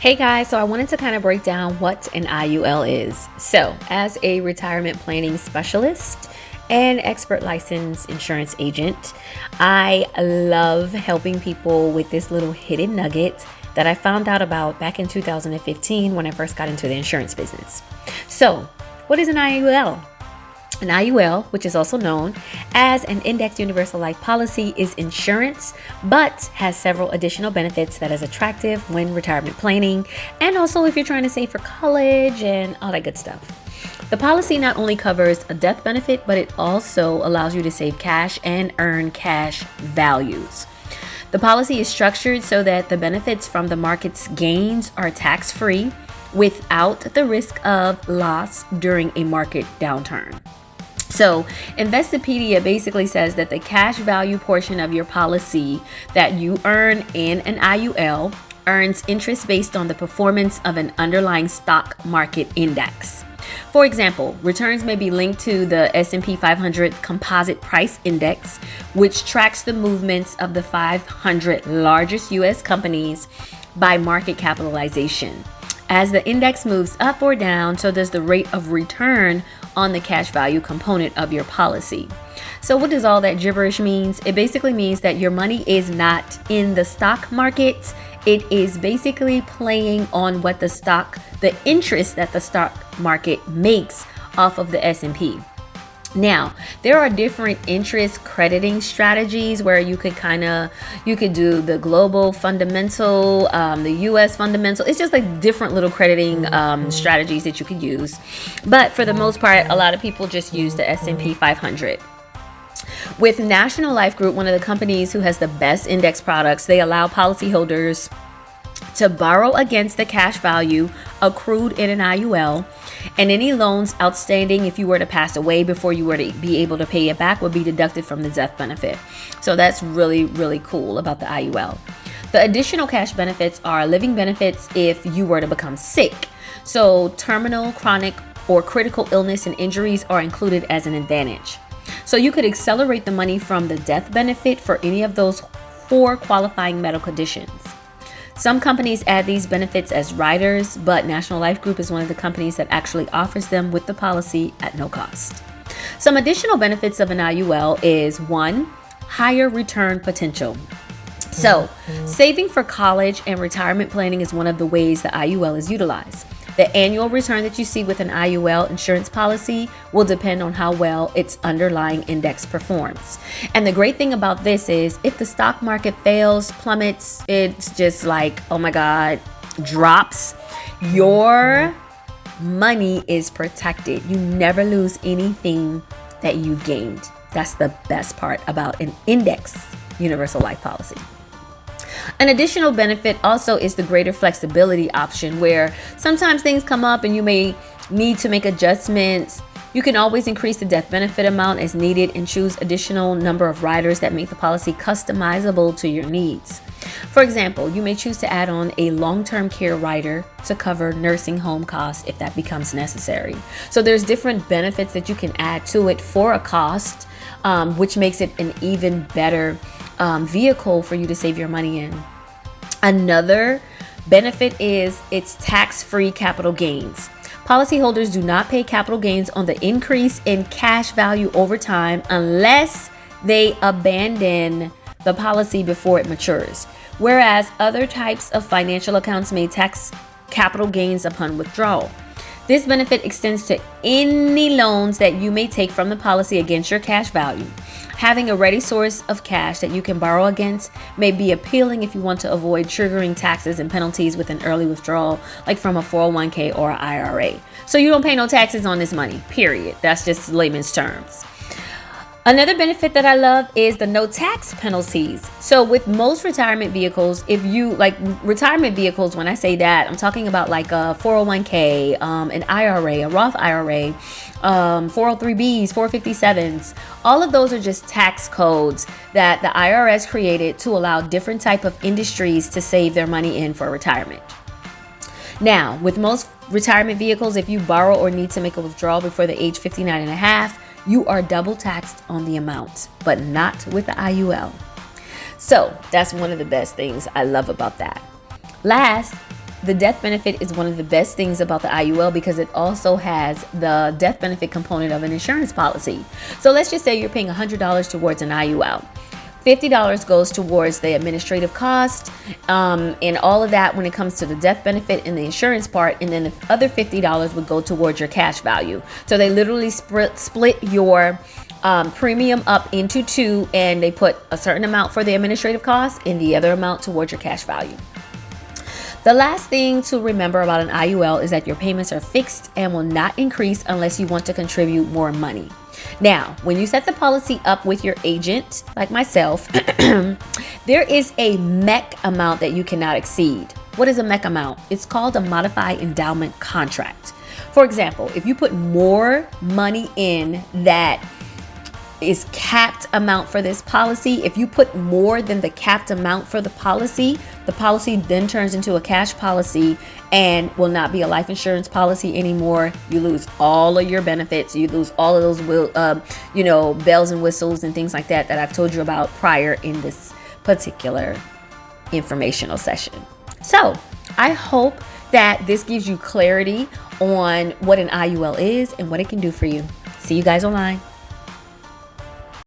Hey guys, so I wanted to kind of break down what an IUL is. So, as a retirement planning specialist and expert licensed insurance agent, I love helping people with this little hidden nugget that I found out about back in 2015 when I first got into the insurance business. So, what is an IUL? An IUL, which is also known as an Indexed Universal Life Policy, is insurance, but has several additional benefits that is attractive when retirement planning, and also if you're trying to save for college and all that good stuff. The policy not only covers a death benefit, but it also allows you to save cash and earn cash values. The policy is structured so that the benefits from the market's gains are tax-free without the risk of loss during a market downturn. So Investopedia basically says that the cash value portion of your policy that you earn in an IUL earns interest based on the performance of an underlying stock market index. For example, returns may be linked to the S&P 500 Composite Price Index, which tracks the movements of the 500 largest U.S. companies by market capitalization. As the index moves up or down, so does the rate of return on the cash value component of your policy. So what does all that gibberish means? It basically means that your money is not in the stock market. It is basically playing on what the interest that the stock market makes off of the S&P. Now, there are different interest crediting strategies where you could do the global fundamental, the US fundamental. It's just like different little crediting strategies that you could use. But for the most part, a lot of people just use the S&P 500. With National Life Group, one of the companies who has the best index products, they allow policyholders to borrow against the cash value accrued in an IUL, and any loans outstanding if you were to pass away before you were to be able to pay it back would be deducted from the death benefit. So that's really, really cool about the IUL. The additional cash benefits are living benefits if you were to become sick. So terminal, chronic, or critical illness and injuries are included as an advantage. So you could accelerate the money from the death benefit for any of those 4 qualifying medical conditions. Some companies add these benefits as riders, but National Life Group is one of the companies that actually offers them with the policy at no cost. Some additional benefits of an IUL is 1, higher return potential. So, saving for college and retirement planning is one of the ways the IUL is utilized. The annual return that you see with an IUL insurance policy will depend on how well its underlying index performs. And the great thing about this is if the stock market fails, plummets, it's just like, oh my God, drops, your money is protected. You never lose anything that you've gained. That's the best part about an index universal life policy. An additional benefit also is the greater flexibility option, where sometimes things come up and you may need to make adjustments. You can always increase the death benefit amount as needed and choose additional number of riders that make the policy customizable to your needs. For example, you may choose to add on a long-term care rider to cover nursing home costs if that becomes necessary. So there's different benefits that you can add to it for a cost, which makes it an even better vehicle for you to save your money in. Another benefit is its tax-free capital gains. Policyholders do not pay capital gains on the increase in cash value over time unless they abandon the policy before it matures, whereas other types of financial accounts may tax capital gains upon withdrawal. This benefit extends to any loans that you may take from the policy against your cash value. Having a ready source of cash that you can borrow against may be appealing if you want to avoid triggering taxes and penalties with an early withdrawal, like from a 401k or IRA. So you don't pay no taxes on this money, period. That's just layman's terms. Another benefit that I love is the no tax penalties. So with most retirement vehicles, if you like retirement vehicles, when I say that, I'm talking about like a 401k, an IRA, a Roth IRA, 403bs, 457s. All of those are just tax codes that the IRS created to allow different type of industries to save their money in for retirement. Now, with most retirement vehicles, if you borrow or need to make a withdrawal before the age 59 and a half, you are double taxed on the amount, but not with the IUL. So that's one of the best things I love about that. Last the death benefit is one of the best things about the IUL because it also has the death benefit component of an insurance policy. So let's just say you're paying $100 towards an IUL. $50 goes towards the administrative cost and all of that when it comes to the death benefit and the insurance part, and then the other $50 would go towards your cash value. So they literally split your premium up into two, and they put a certain amount for the administrative cost and the other amount towards your cash value. The last thing to remember about an IUL is that your payments are fixed and will not increase unless you want to contribute more money. Now, when you set the policy up with your agent, like myself, there is a MEC amount that you cannot exceed. What is a MEC amount? It's called a modified endowment contract. For example, if you put more money in that is capped amount for this policy, if you put more than the capped amount for the policy then turns into a cash policy and will not be a life insurance policy anymore. You lose all of your benefits. You lose all of those bells and whistles and things like that I've told you about prior in this particular informational session. So I hope that this gives you clarity on what an IUL is and what it can do for you. See you guys online.